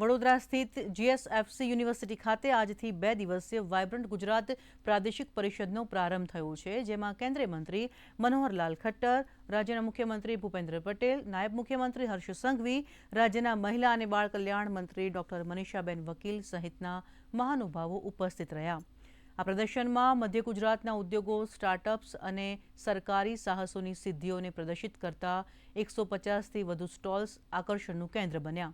વડોદરા સ્થિત GSFC university ખાતે આજથી 2 દિવસીય વાયબ્રન્ટ ગુજરાત પ્રાદેશિક પરિષદનો પ્રારંભ થયો છે, જેમાં કેન્દ્રીય મંત્રી મનોહરલાલ ખટ્ટર, રાજ્યના મુખ્યમંત્રી ભૂપેન્દ્ર પટેલ, નાયબ મુખ્યમંત્રી હર્ષ સંઘવી, રાજ્યના મહિલા અને બાળ કલ્યાણ મંત્રી ડોક્ટર મનીષાબેન વકીલ સહિતના મહાનુભાવો ઉપસ્થિત રહ્યા. આ પ્રદર્શનમાં મધ્ય ગુજરાતના ઉદ્યોગો, સ્ટાર્ટઅપ્સ અને સરકારી સાહસોની સિદ્ધિઓને પ્રદર્શિત કરતા 150થી વધુ સ્ટોલ્સ આકર્ષણનું કેન્દ્ર બન્યા.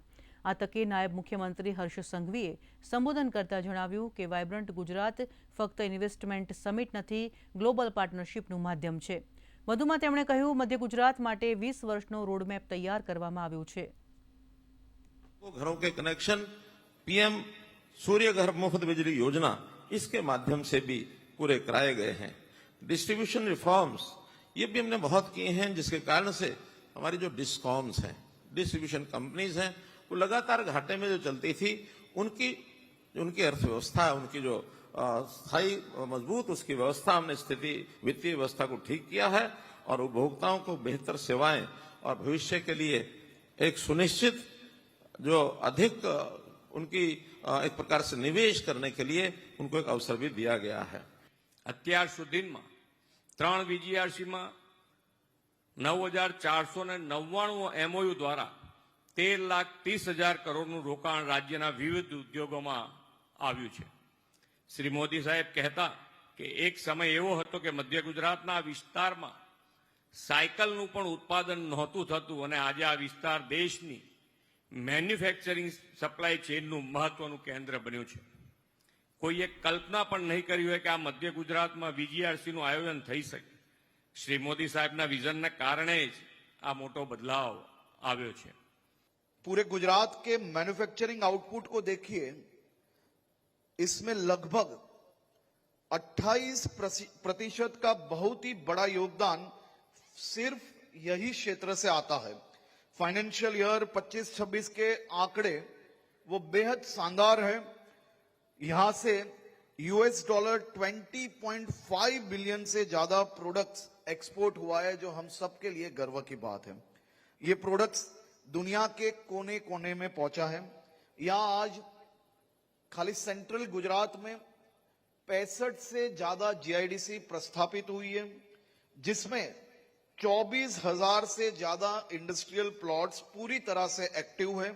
આ તકે નાયબ મુખ્યમંત્રી હર્ષ સંઘવીએ સંબોધન કરતા જણાવ્યું કે વાયબ્રન્ટ ગુજરાત ફક્ત ઇન્વેસ્ટમેન્ટ સમિટ નથી, ગ્લોબલ પાર્ટનરશિપનું માધ્યમ છે. વધુમાં તેમણે કહ્યું, મધ્ય ગુજરાત માટે 20 વર્ષનો રોડમેપ તૈયાર કરવામાં આવ્યો છે. घरों के कनेक्शन, पीएम सूर्य घर मुफ्त बिजली योजना, इसके माध्यम से भी पूरे कराए गए हैं. डिस्ट्रीब्यूशन रिफॉर्म्स ये भी हमने बहुत किए हैं, जिसके कारण से हमारी जो डिस्कॉम्स हैं, डिस्ट्रीब्यूशन कंपनीज हैं, वो लगातार घाटे में जो चलती थी, उनकी अर्थव्यवस्था, उनकी जो स्थायी मजबूत उसकी व्यवस्था, हमने स्थिति वित्तीय व्यवस्था को ठीक किया है और उपभोक्ताओं को बेहतर सेवाएं और भविष्य के लिए एक सुनिश्चित जो अधिक उनकी एक प्रकार से निवेश करने के लिए उनको एक अवसर भी दिया गया है. અત્યાર સુધીમાં 3 વીજીઆરસીમાં 9499 એમઓયુ દ્વારા 13,30,000 કરોડનું રોકાણ રાજ્યના વિવિધ ઉદ્યોગોમાં આવ્યું છે. શ્રી મોદી સાહેબ કહેતા કે એક સમય એવો હતો કે મધ્ય ગુજરાતના વિસ્તારમાં સાયકલનું પણ ઉત્પાદન નહોતું થતું અને આજે આ વિસ્તાર દેશની મેન્યુફેક્ચરિંગ સપ્લાય ચેઇનનું મહત્વનું કેન્દ્ર બન્યું છે. કોઈએ કલ્પના પણ નહીં કરી હોય કે આ મધ્ય ગુજરાતમાં વીજીઆરસીનું આયોજન થઈ શકે. શ્રી મોદી સાહેબના વિઝનના કારણે જ આ મોટો બદલાવ આવ્યો છે. पूरे गुजरात के मैन्युफैक्चरिंग आउटपुट को देखिए, इसमें लगभग 28% का बहुत ही बड़ा योगदान सिर्फ यही क्षेत्र से आता है. फाइनेंशियल ईयर 25-26 के आंकड़े वो बेहद शानदार है. यहां से $20.5 बिलियन से ज्यादा प्रोडक्ट्स एक्सपोर्ट हुआ है, जो हम सबके लिए गर्व की बात है. ये प्रोडक्ट्स दुनिया के कोने कोने में पहुंचा है. यहां आज खाली सेंट्रल गुजरात में 65 से ज्यादा जीआईडीसी प्रस्थापित हुई है, जिसमें 24,000 से ज्यादा इंडस्ट्रियल प्लॉट्स पूरी तरह से एक्टिव है.